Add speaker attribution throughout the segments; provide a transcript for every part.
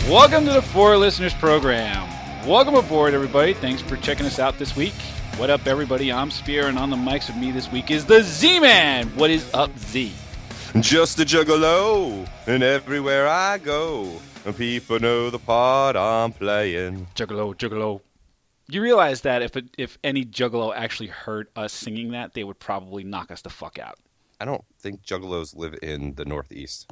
Speaker 1: Welcome to the For Listeners program. Welcome aboard, everybody. Thanks for checking us out this week. What up, everybody? I'm Spear, and on the mics with me this week is the Z-Man. What is up, Z?
Speaker 2: Just a juggalo, and everywhere I go, and people know the part I'm playing.
Speaker 1: Juggalo, juggalo. You realize that if any juggalo actually heard us singing that, they would probably knock us the fuck out.
Speaker 2: I don't think juggalos live in the Northeast.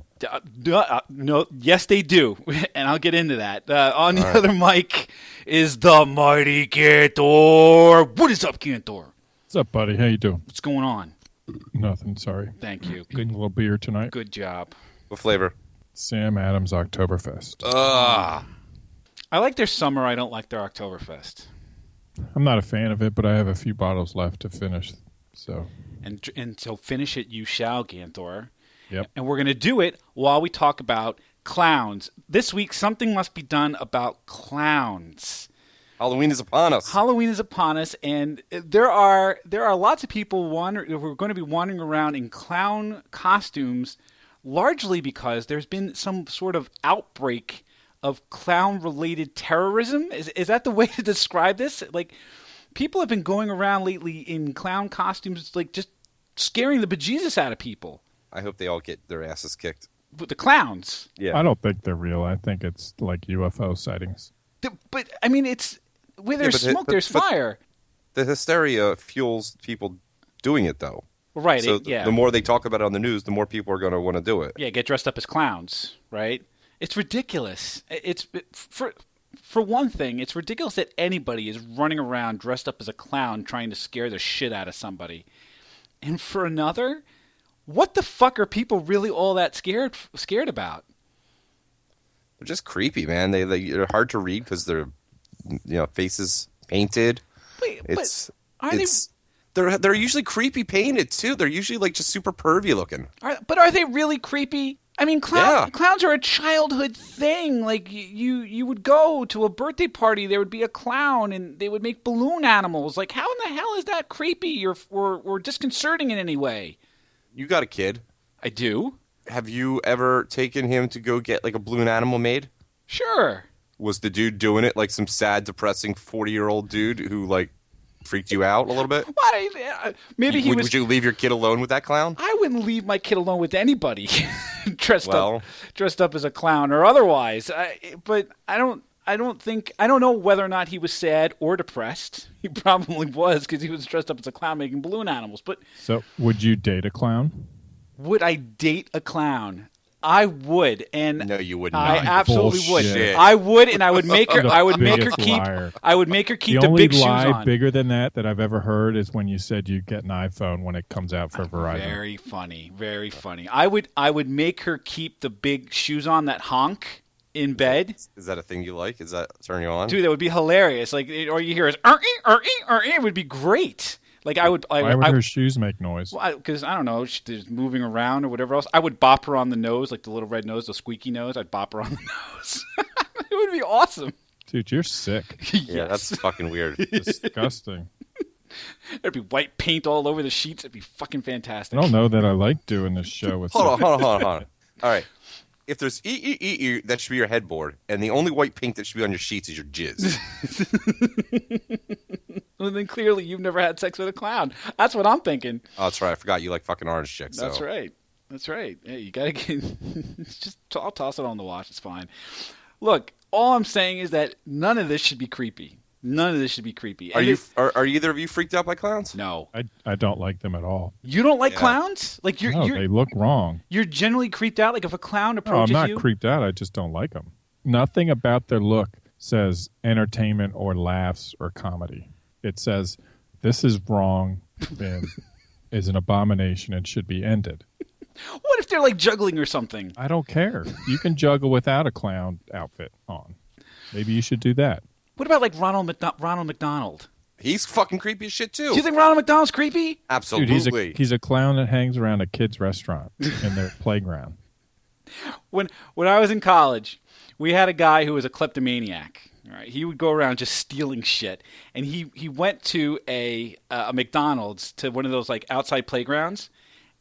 Speaker 1: No, yes, they do, and I'll get into that. On the other mic is the mighty Ganthor. What is up, Ganthor?
Speaker 3: What's up, buddy? How you doing?
Speaker 1: What's going on?
Speaker 3: Nothing, sorry.
Speaker 1: Thank you.
Speaker 3: Good. A little beer tonight.
Speaker 1: Good job.
Speaker 2: What flavor?
Speaker 3: Sam Adams Oktoberfest.
Speaker 1: I like their summer. I don't like their Oktoberfest.
Speaker 3: I'm not a fan of it, but I have a few bottles left to finish. So.
Speaker 1: And so finish it you shall, Ganthor.
Speaker 3: Yep.
Speaker 1: And we're going to do it while we talk about clowns. This week, something must be done about clowns.
Speaker 2: Halloween is upon us.
Speaker 1: Halloween is upon us, and there are lots of people who are going to be wandering around in clown costumes, largely because there's been some sort of outbreak of clown-related terrorism. Is that the way to describe this? Like, people have been going around lately in clown costumes, like just scaring the bejesus out of people.
Speaker 2: I hope they all get their asses kicked.
Speaker 1: With the clowns.
Speaker 2: Yeah.
Speaker 3: I don't think they're real. I think it's like UFO sightings.
Speaker 1: But, I mean, it's where there's smoke, there's fire.
Speaker 2: The hysteria fuels people doing it, though.
Speaker 1: Right.
Speaker 2: So the more they talk about it on the news, the more people are going to want to do it.
Speaker 1: Yeah, get dressed up as clowns, right? It's ridiculous. For one thing, it's ridiculous that anybody is running around dressed up as a clown trying to scare the shit out of somebody. And for another, what the fuck are people really all that scared about?
Speaker 2: They're just creepy, man. They're hard to read because they're, faces painted.
Speaker 1: Wait,
Speaker 2: they're usually creepy painted too. They're usually like just super pervy looking.
Speaker 1: But are they really creepy? I mean, clowns are a childhood thing. Like, you would go to a birthday party, there would be a clown, and they would make balloon animals. Like, how in the hell is that creepy or disconcerting in any way?
Speaker 2: You got a kid.
Speaker 1: I do.
Speaker 2: Have you ever taken him to go get, like, a balloon animal made?
Speaker 1: Sure.
Speaker 2: Was the dude doing it like some sad, depressing 40-year-old dude who, like, freaked you out a little bit?
Speaker 1: Maybe
Speaker 2: Would you leave your kid alone with that clown?
Speaker 1: I wouldn't leave my kid alone with anybody dressed up as a clown or otherwise. But I don't know whether or not he was sad or depressed. He probably was because he was dressed up as a clown making balloon animals. But
Speaker 3: so, would you date a clown?
Speaker 1: Would I date a clown? I would, and
Speaker 2: no, you would not.
Speaker 1: I absolutely
Speaker 3: Bullshit.
Speaker 1: would. I would, and I would make her. I would make her keep.
Speaker 3: Liar.
Speaker 1: I would make her keep
Speaker 3: the
Speaker 1: big shoes
Speaker 3: only lie
Speaker 1: on.
Speaker 3: bigger than that I've ever heard is when you said you get an iPhone when it comes out for Verizon.
Speaker 1: Very funny, very funny. I would make her keep the big shoes on that honk in bed.
Speaker 2: Is that a thing you like? Is that turning you on?
Speaker 1: Dude, that would be hilarious. Like, or you hear is it would be great. Like
Speaker 3: Why would her shoes make noise?
Speaker 1: Because I don't know, she's moving around or whatever else. I would bop her on the nose, like the little red nose, the squeaky nose. I'd bop her on the nose. It would be awesome.
Speaker 3: Dude, you're sick.
Speaker 1: Yes.
Speaker 2: Yeah, that's fucking weird.
Speaker 3: Disgusting.
Speaker 1: There'd be white paint all over the sheets. It'd be fucking fantastic.
Speaker 3: I don't know that I like doing this show with.
Speaker 2: Hold on. All right. If there's that should be your headboard, and the only white paint that should be on your sheets is your jizz.
Speaker 1: Well, then clearly you've never had sex with a clown. That's what I'm thinking.
Speaker 2: Oh, that's right. I forgot you like fucking orange chicks.
Speaker 1: That's right. Yeah, you gotta get. I'll toss it on the wash. It's fine. Look, all I'm saying is that none of this should be creepy.
Speaker 2: Are either of you freaked out by clowns?
Speaker 1: No.
Speaker 3: I don't like them at all.
Speaker 1: You don't like clowns? Like
Speaker 3: they look wrong.
Speaker 1: You're generally creeped out. Like if a clown
Speaker 3: No,
Speaker 1: approaches
Speaker 3: I'm
Speaker 1: you.
Speaker 3: not creeped out. I just don't like them. Nothing about their look says entertainment or laughs or comedy. It says this is wrong and is an abomination and should be ended.
Speaker 1: What if they're like juggling or something?
Speaker 3: I don't care. You can juggle without a clown outfit on. Maybe you should do that.
Speaker 1: What about like Ronald McDonald?
Speaker 2: He's fucking creepy as shit too.
Speaker 1: Do you think Ronald McDonald's creepy?
Speaker 2: Absolutely.
Speaker 3: Dude, he's a clown that hangs around a kid's restaurant in their playground.
Speaker 1: When I was in college, we had a guy who was a kleptomaniac. All right, he would go around just stealing shit, and he went to a McDonald's, to one of those like outside playgrounds,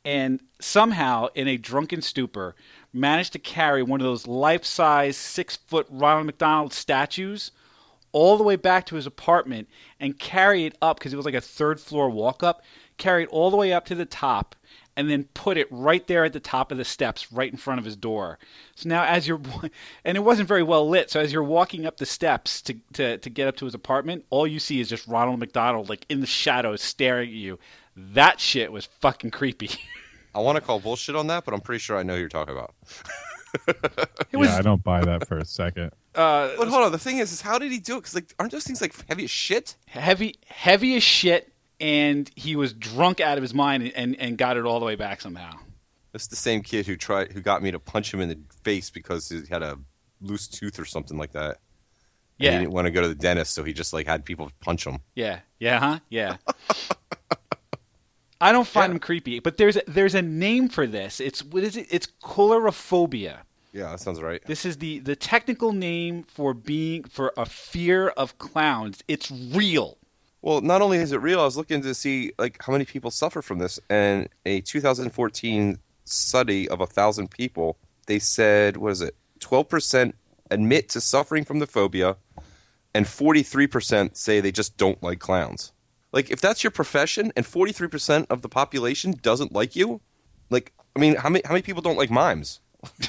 Speaker 1: and somehow, in a drunken stupor, managed to carry one of those life-size 6-foot Ronald McDonald statues all the way back to his apartment and carry it up, because it was like a third-floor walk-up, carry it all the way up to the top, and then put it right there at the top of the steps, right in front of his door. So now as you're, and it wasn't very well lit, so as you're walking up the steps to get up to his apartment, all you see is just Ronald McDonald, like, in the shadows staring at you. That shit was fucking creepy.
Speaker 2: I want to call bullshit on that, but I'm pretty sure I know who you're talking about.
Speaker 3: I don't buy that for a second.
Speaker 2: But hold on, the thing is how did he do it? Because like, aren't those things like heavy as shit?
Speaker 1: Heavy as shit, and he was drunk out of his mind and got it all the way back somehow.
Speaker 2: It's the same kid who got me to punch him in the face because he had a loose tooth or something like that.
Speaker 1: Yeah.
Speaker 2: And he didn't want to go to the dentist, so he just like had people punch him.
Speaker 1: Yeah. I don't find him creepy, but there's a name for this. What is it? It's coulrophobia.
Speaker 2: Yeah, that sounds right.
Speaker 1: This is the technical name for a fear of clowns. It's real.
Speaker 2: Well, not only is it real, I was looking to see like how many people suffer from this, and a 2014 study of 1,000 people, they said, 12% admit to suffering from the phobia, and 43% say they just don't like clowns. Like, if that's your profession and 43% of the population doesn't like you, like, I mean, how many people don't like mimes?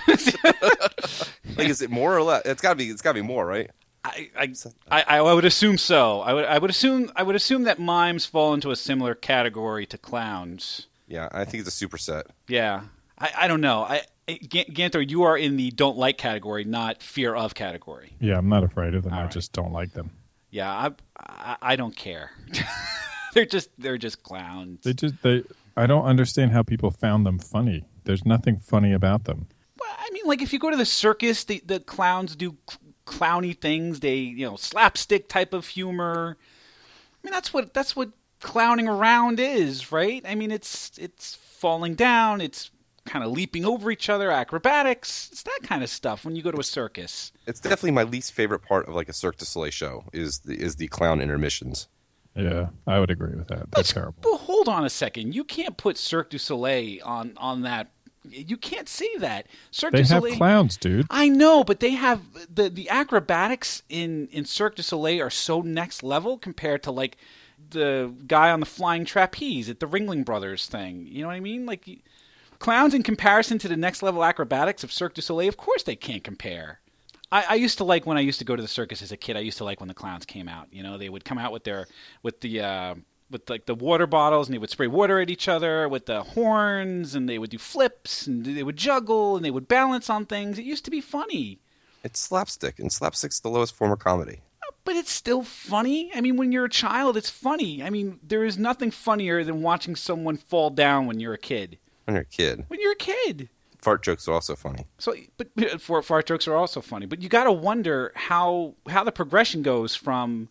Speaker 2: Like, is it more or less? It's gotta be more, right?
Speaker 1: I would assume so. I would assume that mimes fall into a similar category to clowns.
Speaker 2: Yeah, I think it's a superset.
Speaker 1: Yeah, I don't know. Ganthor, you are in the don't like category, not fear of category.
Speaker 3: Yeah, I'm not afraid of them.
Speaker 1: All
Speaker 3: I
Speaker 1: right.
Speaker 3: just don't like them.
Speaker 1: Yeah, I don't care. They're just clowns.
Speaker 3: I don't understand how people found them funny. There's nothing funny about them.
Speaker 1: Well, I mean, like if you go to the circus, the clowns do clowny things. They, slapstick type of humor. I mean, that's what clowning around is, right? I mean, it's falling down. It's kind of leaping over each other, acrobatics. It's that kind of stuff when you go to a circus.
Speaker 2: It's definitely my least favorite part of like a Cirque du Soleil show is the clown intermissions.
Speaker 3: Yeah, I would agree with that. That's terrible.
Speaker 1: Well, hold on a second. You can't put Cirque du Soleil on that. You can't see that. Cirque
Speaker 3: They
Speaker 1: du
Speaker 3: have
Speaker 1: Soleil.
Speaker 3: clowns, dude.
Speaker 1: I know, but they have the acrobatics in Cirque du Soleil are so next level compared to like the guy on the flying trapeze at the Ringling Brothers thing. You know what I mean? Like clowns in comparison to the next level acrobatics of Cirque du Soleil, of course they can't compare. I used to like when I used to go to the circus as a kid. I used to like when the clowns came out. They would come out with the water bottles, and they would spray water at each other with the horns, and they would do flips, and they would juggle, and they would balance on things. It used to be funny.
Speaker 2: It's slapstick, and slapstick's the lowest form of comedy.
Speaker 1: But it's still funny. I mean, when you're a child, it's funny. I mean, there is nothing funnier than watching someone fall down when you're a kid.
Speaker 2: When you're a kid.
Speaker 1: When you're a kid.
Speaker 2: Fart jokes are also funny.
Speaker 1: So, but fart jokes are also funny. But you got to wonder how the progression goes from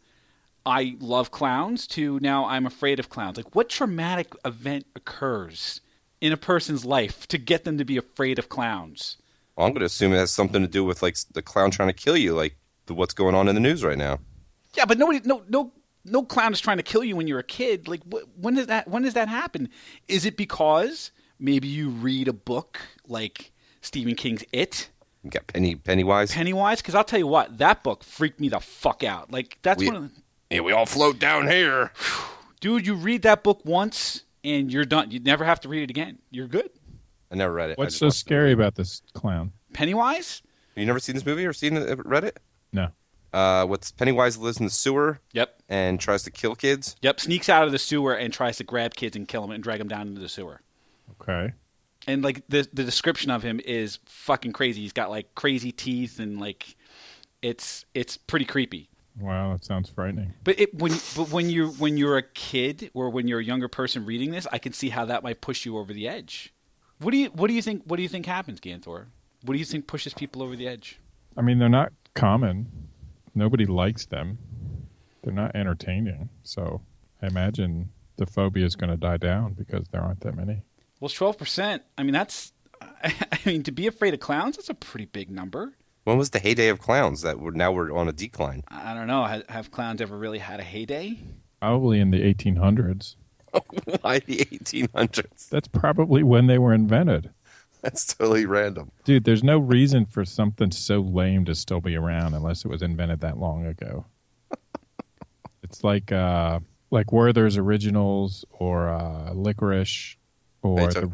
Speaker 1: I love clowns to now I'm afraid of clowns. Like, what traumatic event occurs in a person's life to get them to be afraid of clowns?
Speaker 2: Well, I'm going to assume it has something to do with like the clown trying to kill you, like what's going on in the news right now.
Speaker 1: Yeah, but no clown is trying to kill you when you're a kid. Like, when does that happen? Is it because maybe you read a book like Stephen King's It?
Speaker 2: You got Pennywise?
Speaker 1: Pennywise? Because I'll tell you what, that book freaked me the fuck out. Like, that's one of the...
Speaker 2: Yeah, we all float down here.
Speaker 1: Dude, you read that book once, and you're done. You never have to read it again. You're good.
Speaker 2: I never read it.
Speaker 3: What's so scary about this clown?
Speaker 1: Pennywise?
Speaker 2: Have you never seen this movie or read it?
Speaker 3: No.
Speaker 2: What's Pennywise lives in the sewer?
Speaker 1: Yep.
Speaker 2: And tries to kill kids?
Speaker 1: Yep, sneaks out of the sewer and tries to grab kids and kill them and drag them down into the sewer.
Speaker 3: Okay.
Speaker 1: And like the description of him is fucking crazy. He's got like crazy teeth and like it's pretty creepy.
Speaker 3: Wow, that sounds frightening.
Speaker 1: But when you're a kid or when you're a younger person reading this, I can see how that might push you over the edge. What do you think happens, Ganthor? What do you think pushes people over the edge?
Speaker 3: I mean, they're not common. Nobody likes them. They're not entertaining. So I imagine the phobia is going to die down because there aren't that many.
Speaker 1: Well, it's 12%. I mean, to be afraid of clowns, that's a pretty big number.
Speaker 2: When was the heyday of clowns that now we're on a decline?
Speaker 1: I don't know. Have clowns ever really had a heyday?
Speaker 3: Probably in the 1800s.
Speaker 2: Why the 1800s?
Speaker 3: That's probably when they were invented.
Speaker 2: That's totally random.
Speaker 3: Dude, there's no reason for something so lame to still be around unless it was invented that long ago. It's like Werther's Originals or licorice or the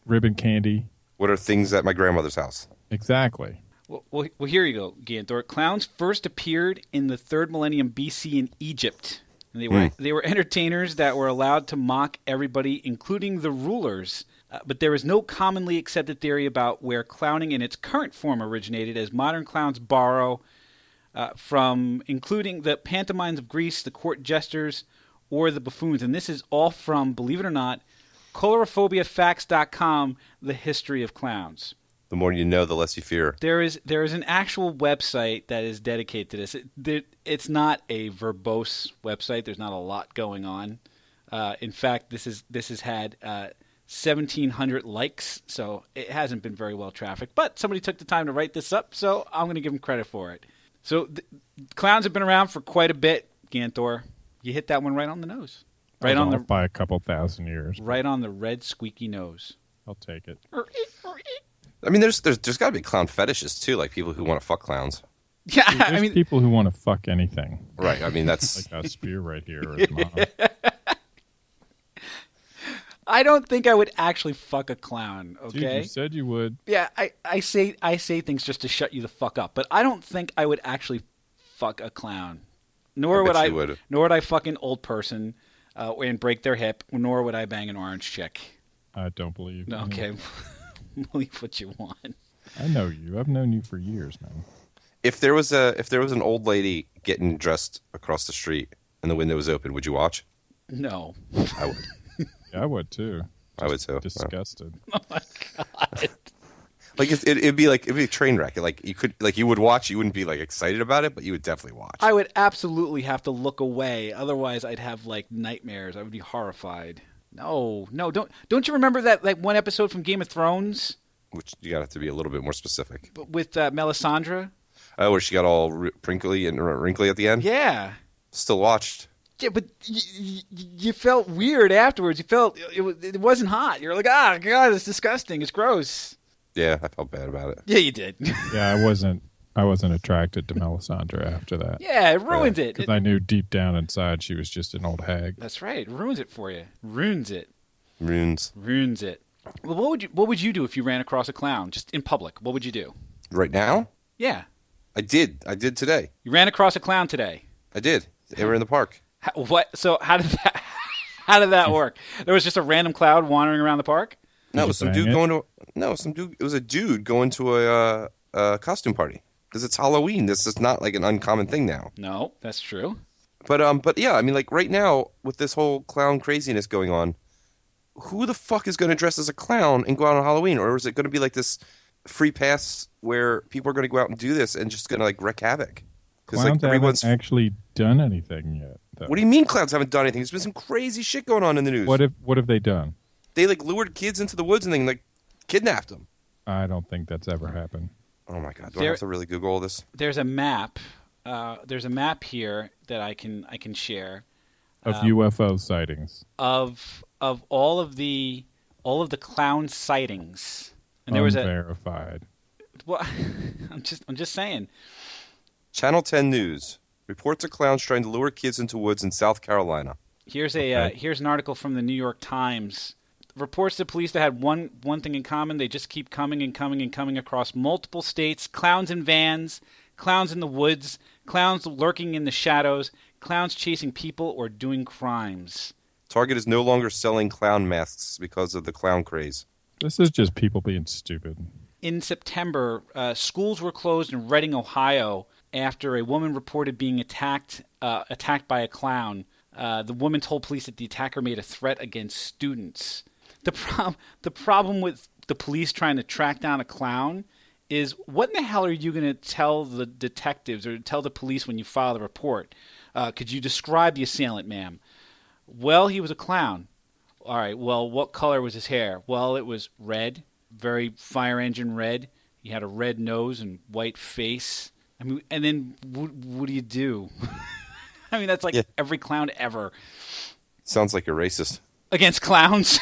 Speaker 3: ribbon candy.
Speaker 2: What are things at my grandmother's house?
Speaker 3: Exactly.
Speaker 1: Well, here you go, Ganthor. Clowns first appeared in the 3rd millennium BC in Egypt. And they were entertainers that were allowed to mock everybody, including the rulers. But there is no commonly accepted theory about where clowning in its current form originated, as modern clowns borrow from including the pantomimes of Greece, the court jesters, or the buffoons. And this is all from, believe it or not, colorphobiafacts.com, the history of clowns.
Speaker 2: The more you know, the less you fear.
Speaker 1: There is an actual website that is dedicated to this. It's not a verbose website. There's not a lot going on. In fact, this has had 1,700 likes, so it hasn't been very well trafficked. But somebody took the time to write this up, so I'm going to give them credit for it. So clowns have been around for quite a bit, Ganthor. You hit that one right on the nose. Right on
Speaker 3: by a couple thousand years.
Speaker 1: Right on the red squeaky nose.
Speaker 3: I'll take it.
Speaker 2: I mean, there's got to be clown fetishes too, like people who want to fuck clowns.
Speaker 1: Yeah,
Speaker 3: I mean, people who want to fuck anything.
Speaker 2: Right. I mean, that's
Speaker 3: like a spear right here. Or his mom.
Speaker 1: I don't think I would actually fuck a clown. Okay,
Speaker 3: Dude, you said you would.
Speaker 1: Yeah, I say things just to shut you the fuck up, but I don't think I would actually fuck a clown. Nor would I fuck an old person and break their hip. Nor would I bang an orange chick.
Speaker 3: I don't believe.
Speaker 1: Okay, believe what you want.
Speaker 3: I know you. I've known you for years, man.
Speaker 2: If there was an old lady getting dressed across the street and the window was open, would you watch?
Speaker 1: No.
Speaker 2: I would.
Speaker 3: Yeah, I would too.
Speaker 2: I would too.
Speaker 3: Disgusted.
Speaker 1: Oh my god.
Speaker 2: Like it'd be a train wreck. Like you would watch. You wouldn't be like excited about it, but you would definitely watch.
Speaker 1: I would absolutely have to look away. Otherwise, I'd have like nightmares. I would be horrified. No, don't you remember that like one episode from Game of Thrones?
Speaker 2: Which you got to be a little bit more specific.
Speaker 1: With Melisandre.
Speaker 2: Oh, where she got all wrinkly at the end.
Speaker 1: Yeah.
Speaker 2: Still watched.
Speaker 1: Yeah, but you felt weird afterwards. You felt it wasn't hot. You're like, God, it's disgusting. It's gross.
Speaker 2: Yeah, I felt bad about it.
Speaker 1: Yeah, you did.
Speaker 3: Yeah, I wasn't attracted to Melisandre after that.
Speaker 1: Yeah, it ruined it.
Speaker 3: Because I knew deep down inside she was just an old hag.
Speaker 1: That's right. It ruins it for you. Ruins it.
Speaker 2: Runes
Speaker 1: it. Well, what would you do if you ran across a clown just in public? What would you do?
Speaker 2: right now.
Speaker 1: Yeah.
Speaker 2: I did today.
Speaker 1: You ran across a clown today.
Speaker 2: I did. They were in the park.
Speaker 1: What? So how did that work? There was just a random clown wandering around the park?
Speaker 2: No, it was some dude going to. No, some dude. It was a dude going to a costume party because it's Halloween. This is not like an uncommon thing now.
Speaker 1: No, that's true.
Speaker 2: But yeah, I mean, like right now with this whole clown craziness going on, who the fuck is going to dress as a clown and go out on Halloween, or is it going to be like this free pass where people are going to go out and do this and just going to like wreak havoc?
Speaker 3: Because like everyone's haven't actually done anything yet. Though.
Speaker 2: What do you mean clowns haven't done anything? There's been some crazy shit going on in the news.
Speaker 3: What have they done?
Speaker 2: They like lured kids into the woods and then like kidnapped them.
Speaker 3: I don't think that's ever happened.
Speaker 2: Oh my god! Do I have to really Google all this?
Speaker 1: There's a map. There's a map here that I can share
Speaker 3: of UFO sightings
Speaker 1: of all of the clown sightings. And there was
Speaker 3: unverified.
Speaker 1: Well, I'm just saying.
Speaker 2: Channel 10 News reports of clowns trying to lure kids into woods in South Carolina.
Speaker 1: Here's an article from the New York Times. Reports to police that had one thing in common. They just keep coming and coming and coming across multiple states. Clowns in vans, clowns in the woods, clowns lurking in the shadows, clowns chasing people or doing crimes.
Speaker 2: Target is no longer selling clown masks because of the clown craze.
Speaker 3: This is just people being stupid.
Speaker 1: In September, schools were closed in Reading, Ohio, after a woman reported being attacked by a clown. The woman told police that the attacker made a threat against students. The problem with the police trying to track down a clown is, what in the hell are you going to tell the detectives or tell the police when you file the report? Could you describe the assailant, ma'am? Well, he was a clown. All right, well, what color was his hair? Well, it was red, very fire engine red. He had a red nose and white face. I mean, and then what do you do? I mean, that's like every clown ever.
Speaker 2: Sounds like you're racist.
Speaker 1: Against clowns.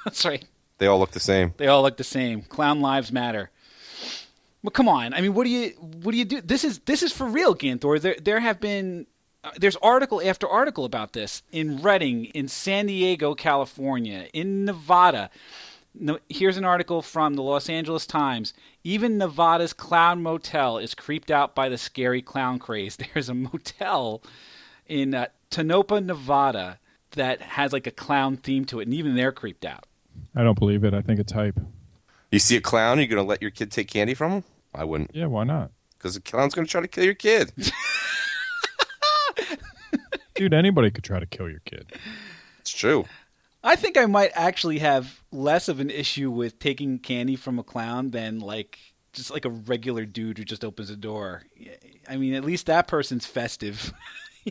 Speaker 1: That's right.
Speaker 2: They all look the same.
Speaker 1: They all look the same. Clown lives matter. Well, come on. I mean, what do you do? This is for real, Ganthor. There have been there's article after article about this in Redding, in San Diego, California, in Nevada. Here's an article from the Los Angeles Times. Even Nevada's clown motel is creeped out by the scary clown craze. There's a motel in Tonopah, Nevada, that has like a clown theme to it, and even they're creeped out.
Speaker 3: I don't believe it. I think it's hype.
Speaker 2: You see a clown, you're going to let your kid take candy from him? I wouldn't.
Speaker 3: Yeah, why not?
Speaker 2: Because the clown's going to try to kill your kid.
Speaker 3: Dude, anybody could try to kill your kid.
Speaker 2: It's true.
Speaker 1: I think I might actually have less of an issue with taking candy from a clown than just like a regular dude who just opens a door. I mean, at least that person's festive.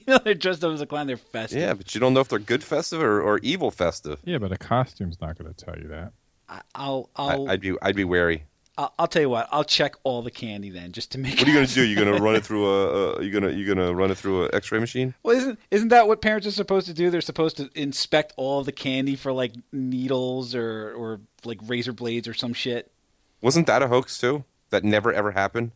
Speaker 1: They're dressed up as a clown. They're festive.
Speaker 2: Yeah, but you don't know if they're good festive or evil festive.
Speaker 3: Yeah, but a costume's not going to tell you that.
Speaker 2: I'd be wary.
Speaker 1: I'll tell you what. I'll check all the candy then, just to make.
Speaker 2: What are you going to do? You're going to run it through you're going to run it through an X-ray machine?
Speaker 1: Well, isn't that what parents are supposed to do? They're supposed to inspect all the candy for like needles or like razor blades or some shit.
Speaker 2: Wasn't that a hoax too? That never ever happened?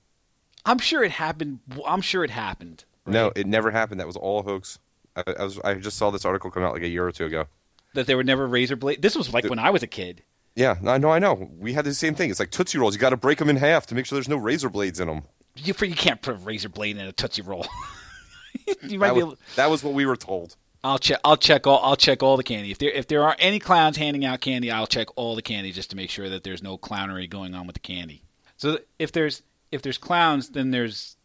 Speaker 1: I'm sure it happened. Right?
Speaker 2: No, it never happened. That was all a hoax. I just saw this article come out like a year or two ago.
Speaker 1: That there were never razor blades. This was like when I was a kid.
Speaker 2: Yeah, I know. We had the same thing. It's like Tootsie Rolls. You got to break them in half to make sure there's no razor blades in them.
Speaker 1: You can't put a razor blade in a Tootsie Roll.
Speaker 2: That was what we were told.
Speaker 1: I'll check all the candy. If there are any clowns handing out candy, I'll check all the candy just to make sure that there's no clownery going on with the candy. So if there's clowns, then there's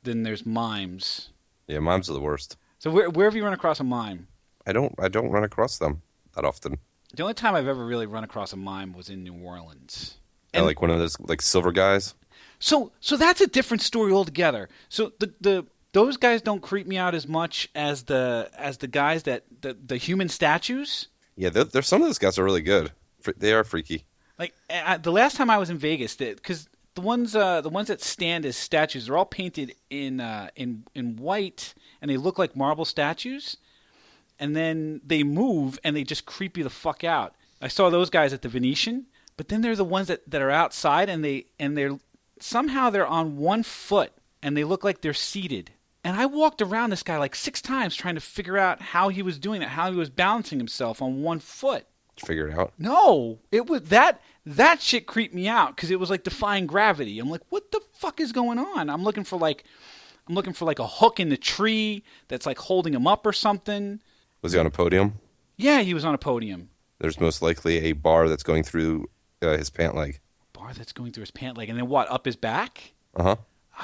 Speaker 1: mimes.
Speaker 2: Yeah, mimes are the worst.
Speaker 1: So where have you run across a mime?
Speaker 2: I don't run across them that often.
Speaker 1: The only time I've ever really run across a mime was in New Orleans.
Speaker 2: And like one of those like silver guys.
Speaker 1: So that's a different story altogether. So those guys don't creep me out as much as the guys that the human statues.
Speaker 2: Yeah, they're some of those guys are really good. They are freaky.
Speaker 1: Like the last time I was in Vegas, because the ones that stand as statues, they're all painted in white, and they look like marble statues. And then they move, and they just creep you the fuck out. I saw those guys at the Venetian, but then they're the ones that are outside, and they're somehow they're on one foot, and they look like they're seated. And I walked around this guy like 6 times trying to figure out how he was doing it, how he was balancing himself on one foot.
Speaker 2: Figure it out.
Speaker 1: No, it was that shit creeped me out because it was like defying gravity. I'm like, what the fuck is going on? I'm looking for like a hook in the tree that's like holding him up or something.
Speaker 2: Was he on a podium?
Speaker 1: Yeah, he was on a podium.
Speaker 2: There's most likely a bar that's going through his pant leg.
Speaker 1: Bar that's going through his pant leg, and then what? Up his back?
Speaker 2: Uh-huh.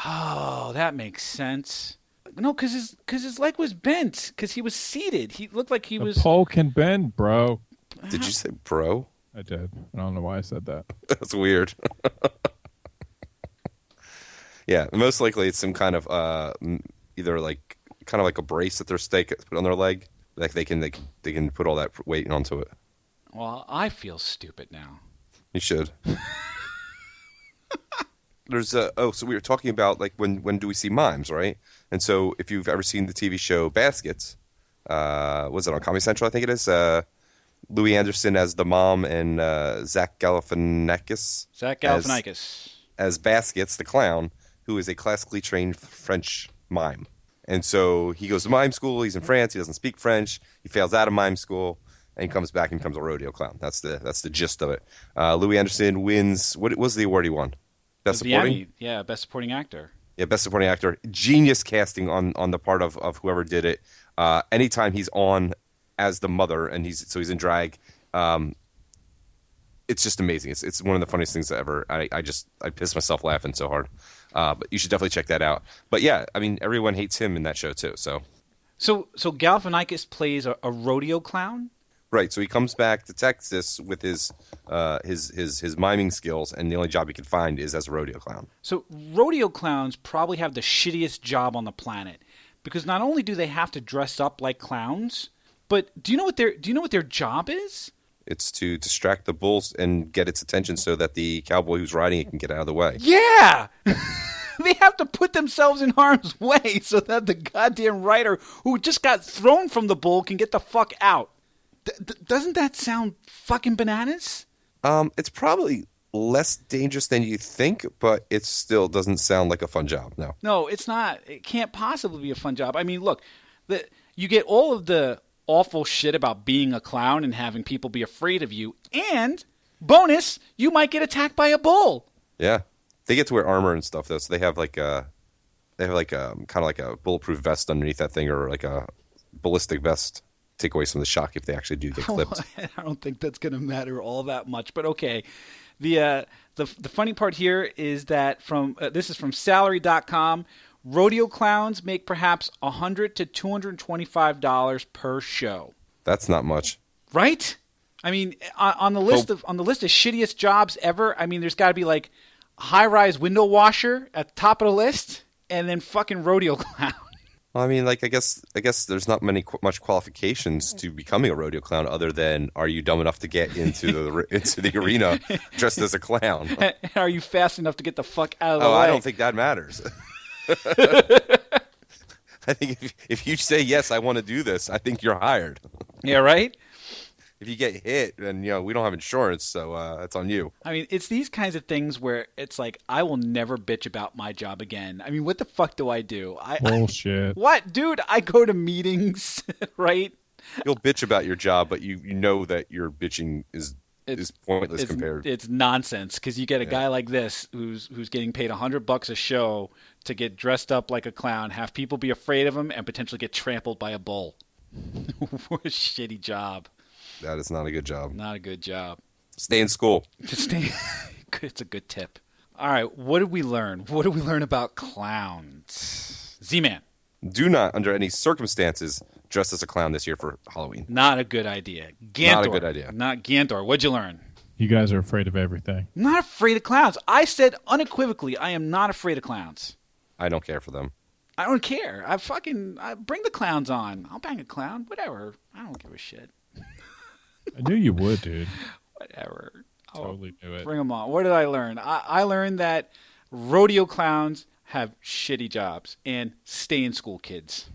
Speaker 1: Oh, that makes sense. No, because his leg was bent because he was seated. He looked like he was.
Speaker 3: The pole can bend, bro.
Speaker 2: Did you say bro?
Speaker 3: I did. I don't know why I said that.
Speaker 2: That's weird. Yeah, most likely it's some kind of either like kind of like a brace that they put on their leg. Like they can put all that weight onto it.
Speaker 1: Well, I feel stupid now.
Speaker 2: You should. There's so we were talking about like when do we see mimes, right? And so if you've ever seen the TV show Baskets, was it on Comedy Central? I think it is. Louis Anderson as the mom and Zach Galifianakis as Baskets, the clown, who is a classically trained French mime. And so he goes to mime school. He's in France. He doesn't speak French. He fails out of mime school, and he comes back and becomes a rodeo clown. That's the gist of it. Louis Anderson wins. What was the award he won? Best supporting.
Speaker 1: Best supporting actor.
Speaker 2: Yeah, best supporting actor. Genius casting on the part of whoever did it. Anytime he's on as the mother, and he's in drag, it's just amazing. It's one of the funniest things ever. I piss myself laughing so hard. But you should definitely check that out. But yeah, I mean, everyone hates him in that show too. So
Speaker 1: Galifianakis plays a rodeo clown.
Speaker 2: Right. So he comes back to Texas with his miming skills, and the only job he can find is as a rodeo clown.
Speaker 1: So rodeo clowns probably have the shittiest job on the planet because not only do they have to dress up like clowns, but do you know what their job is?
Speaker 2: It's to distract the bulls and get its attention so that the cowboy who's riding it can get out of the way.
Speaker 1: Yeah! They have to put themselves in harm's way so that the goddamn rider who just got thrown from the bull can get the fuck out. Doesn't that sound fucking bananas?
Speaker 2: It's probably less dangerous than you think, but it still doesn't sound like a fun job. No.
Speaker 1: No, it's not. It can't possibly be a fun job. I mean, look, you get all of the awful shit about being a clown and having people be afraid of you, and bonus, you might get attacked by a bull.
Speaker 2: Yeah, they get to wear armor and stuff though, so they have like kind of like a bulletproof vest underneath that thing, or like a ballistic vest. Take away some of the shock if they actually do get clipped.
Speaker 1: I don't think that's going to matter all that much, but okay. The funny part here is that this is from salary.com. Rodeo clowns make perhaps $100 to $225 per show.
Speaker 2: That's not much,
Speaker 1: right? I mean, on the list of shittiest jobs ever. I mean, there's got to be like high-rise window washer at the top of the list, and then fucking rodeo clown.
Speaker 2: Well, I mean, like I guess there's not much qualifications to becoming a rodeo clown other than are you dumb enough to get into the arena dressed as a clown?
Speaker 1: Are you fast enough to get the fuck out of the way?
Speaker 2: I don't think that matters. I think if you say yes, I want to do this, I think you're hired.
Speaker 1: Yeah, right.
Speaker 2: If you get hit, then we don't have insurance, so it's on you.
Speaker 1: I mean, it's these kinds of things where it's like I will never bitch about my job again. I mean, what the fuck do I do?
Speaker 3: Bullshit.
Speaker 1: What, dude? I go to meetings, right?
Speaker 2: You'll bitch about your job, but you know that your bitching is pointless compared.
Speaker 1: It's nonsense because you get a guy like this who's getting paid $100 a show to get dressed up like a clown, have people be afraid of him, and potentially get trampled by a bull. What a shitty job.
Speaker 2: That is not a good job.
Speaker 1: Not a good job.
Speaker 2: Stay in school.
Speaker 1: It's a good tip. All right, what did we learn? What did we learn about clowns? Z-Man.
Speaker 2: Do not, under any circumstances, dress as a clown this year for Halloween.
Speaker 1: Not a good idea. Ganthor.
Speaker 2: Not a good idea.
Speaker 1: Not Ganthor. What'd you learn?
Speaker 3: You guys are afraid of everything.
Speaker 1: I'm not afraid of clowns. I said unequivocally, I am not afraid of clowns.
Speaker 2: I don't care for them.
Speaker 1: I don't care. I bring the clowns on. I'll bang a clown. Whatever. I don't give a shit.
Speaker 3: I knew you would, dude.
Speaker 1: Whatever.
Speaker 3: Totally knew it.
Speaker 1: Bring them on. What did I learn? I learned that rodeo clowns have shitty jobs and stay in school kids.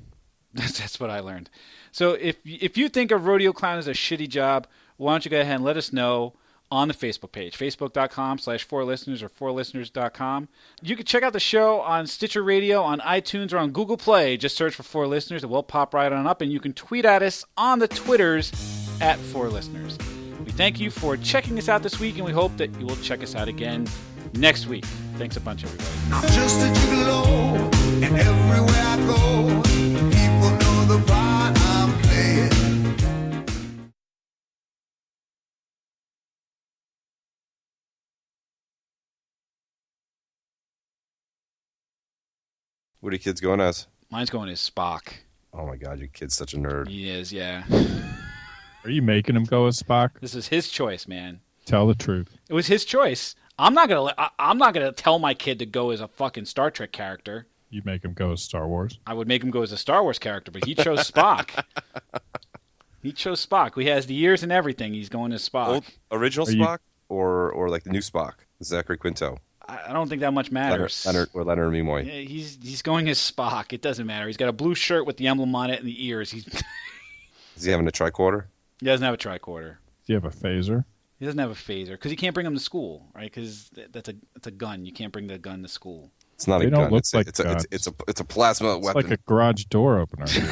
Speaker 1: That's what I learned. So if you think a rodeo clown is a shitty job, why don't you go ahead and let us know on the Facebook page, facebook.com/4listeners or 4listeners.com. You can check out the show on Stitcher Radio, on iTunes, or on Google Play. Just search for 4Listeners. It will pop right on up, and you can tweet at us on the Twitters at 4Listeners. We thank you for checking us out this week, and we hope that you will check us out again next week. Thanks a bunch, everybody.
Speaker 4: I'm just a gigolo, and everywhere I go, people know the part I'm playing.
Speaker 2: What are you kids going as?
Speaker 1: Mine's going as Spock.
Speaker 2: Oh my god, your kid's such a nerd.
Speaker 1: He is, yeah.
Speaker 3: Are you making him go as Spock?
Speaker 1: This is his choice, man.
Speaker 3: Tell the truth.
Speaker 1: It was his choice. I'm not gonna tell my kid to go as a fucking Star Trek character.
Speaker 3: You make him go as Star Wars?
Speaker 1: I would make him go as a Star Wars character, but he chose Spock. He chose Spock. He has the ears and everything. He's going as Spock.
Speaker 2: Old, original Spock or like the new Spock? Zachary Quinto.
Speaker 1: I don't think that much matters.
Speaker 2: Leonard Nimoy.
Speaker 1: Yeah, he's going as Spock. It doesn't matter. He's got a blue shirt with the emblem on it and the ears.
Speaker 2: Is he having a tricorder?
Speaker 1: He doesn't have a tricorder.
Speaker 3: Do you have a phaser?
Speaker 1: He doesn't have a phaser because he can't bring him to school, right? Because that's a gun. You can't bring the gun to school.
Speaker 2: It's not
Speaker 3: They
Speaker 2: a
Speaker 3: don't
Speaker 2: gun.
Speaker 3: look
Speaker 2: It's
Speaker 3: like
Speaker 2: a plasma
Speaker 3: It's
Speaker 2: weapon.
Speaker 3: like a garage door opener, dude.